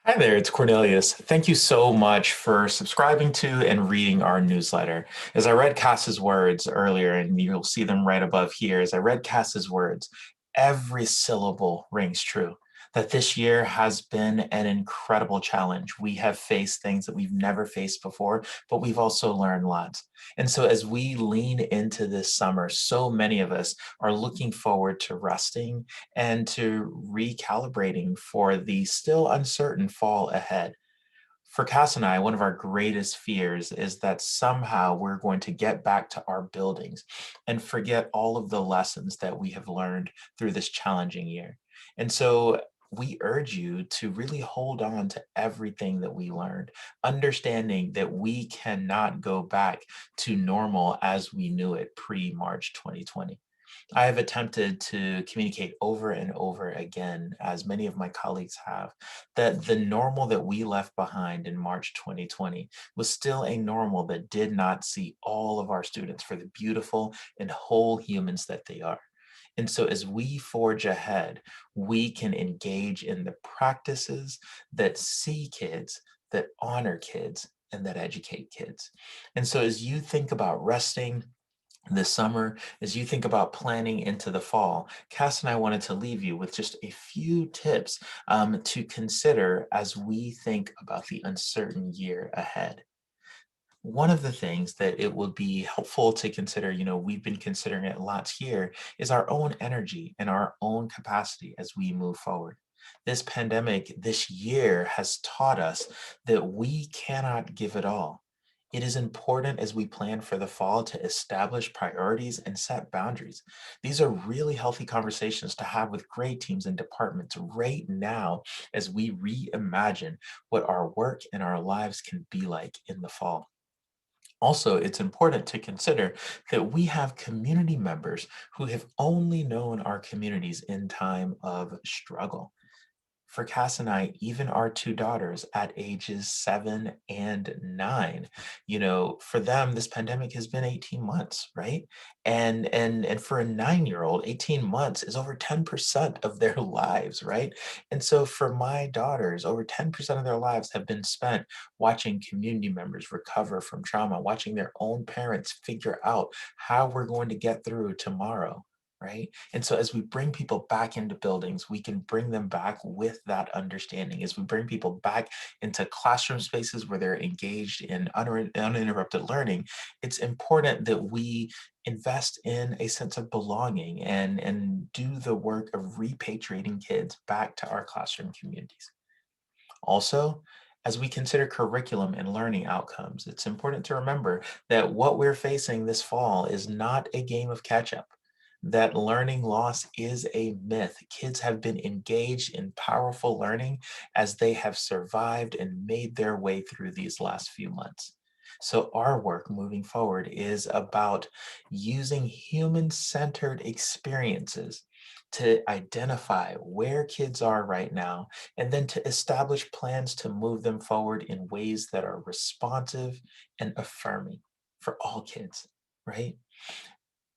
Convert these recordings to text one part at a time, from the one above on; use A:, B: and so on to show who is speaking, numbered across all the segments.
A: Hi there, it's Cornelius. Thank you so much for subscribing to and reading our newsletter. As I read Kass's words earlier, and you'll see them right above here, as I read Kass's words, every syllable rings true. That this year has been an incredible challenge. We have faced things that we've never faced before, but we've also learned lots. And so as we lean into this summer, so many of us are looking forward to resting and to recalibrating for the still uncertain fall ahead. For Cass and I, one of our greatest fears is that somehow we're going to get back to our buildings and forget all of the lessons that we have learned through this challenging year. And so we urge you to really hold on to everything that we learned, understanding that we cannot go back to normal as we knew it pre-March 2020. I have attempted to communicate over and over again, as many of my colleagues have, that the normal that we left behind in March 2020 was still a normal that did not see all of our students for the beautiful and whole humans that they are. And so as we forge ahead, we can engage in the practices that see kids, that honor kids, and that educate kids. And so as you think about resting, this summer, as you think about planning into the fall, Cass and I wanted to leave you with just a few tips to consider as we think about the uncertain year ahead. One of the things that it would be helpful to consider, we've been considering it lots here, is our own energy and our own capacity as we move forward. This pandemic, this year has taught us that we cannot give it all. It is important as we plan for the fall to establish priorities and set boundaries. These are really healthy conversations to have with grade teams and departments right now as we reimagine what our work and our lives can be like in the fall. Also, it's important to consider that we have community members who have only known our communities in time of struggle. For Cass and I, even our two daughters at ages 7 and 9, for them, this pandemic has been 18 months, right? And for a 9-year old, 18 months is over 10% of their lives, right? And so for my daughters, over 10% of their lives have been spent watching community members recover from trauma, watching their own parents figure out how we're going to get through tomorrow. Right. And so as we bring people back into buildings, we can bring them back with that understanding. As we bring people back into classroom spaces where they're engaged in uninterrupted learning, it's important that we invest in a sense of belonging and do the work of repatriating kids back to our classroom communities. Also, as we consider curriculum and learning outcomes, it's important to remember that what we're facing this fall is not a game of catch up, that learning loss is a myth. Kids have been engaged in powerful learning as they have survived and made their way through these last few months. So our work moving forward is about using human-centered experiences to identify where kids are right now, and then to establish plans to move them forward in ways that are responsive and affirming for all kids, right?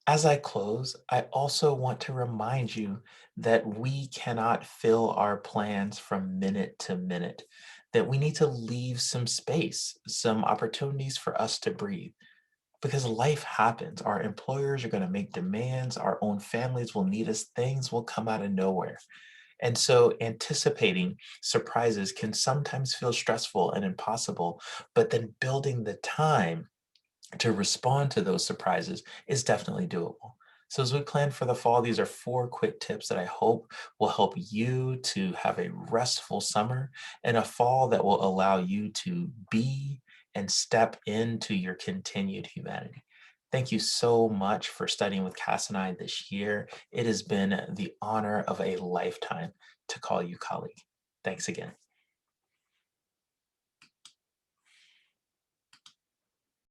A: As I close, I also want to remind you that we cannot fill our plans from minute to minute, that we need to leave some space, some opportunities for us to breathe. Because life happens. Our employers are going to make demands, our own families will need us, things will come out of nowhere. And so anticipating surprises can sometimes feel stressful and impossible, but then building the time to respond to those surprises is definitely doable. So as we plan for the fall, these are 4 quick tips that I hope will help you to have a restful summer and a fall that will allow you to be and step into your continued humanity. Thank you so much for studying with Cass and I this year. It has been the honor of a lifetime to call you colleague. Thanks again.